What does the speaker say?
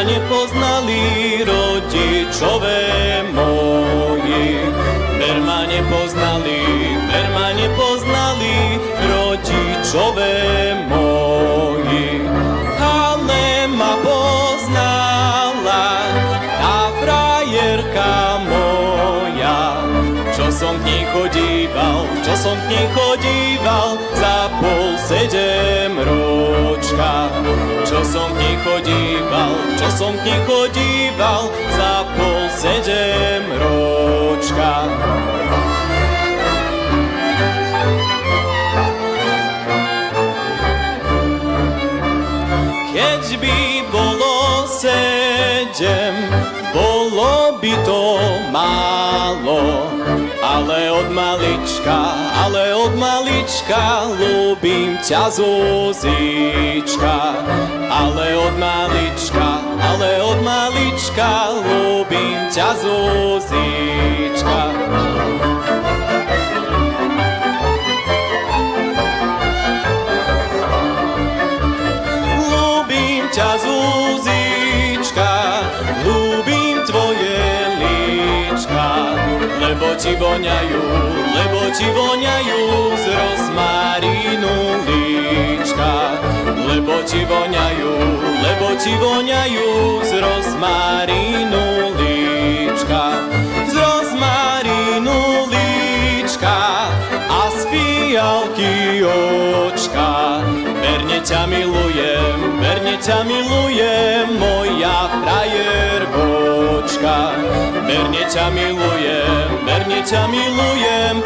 nepoznali rodičové moji. Ver ma nepoznali rodičové moji. Ale ma poznala tá frajerka moja, čo som k nej chodíval za 6,5 ročka. Čo som k nej chodíval za 6,5 ročka. Keď by bolo 7, bolo by to málo, ale od malička ľúbim ťa, Zuzička. Ale od malička ľúbim ťa, Zuzička. Ľúbim ťa, Zuzička, ľúbim tvoje líčka, lebo ti voňajú z rozmarínu líčka. Lebo ti voňajú z rozmarínu líčka. Z rozmarínu líčka a z fialky očka. Verne ťa milujem, moja frajervočka. Verne ťa milujem,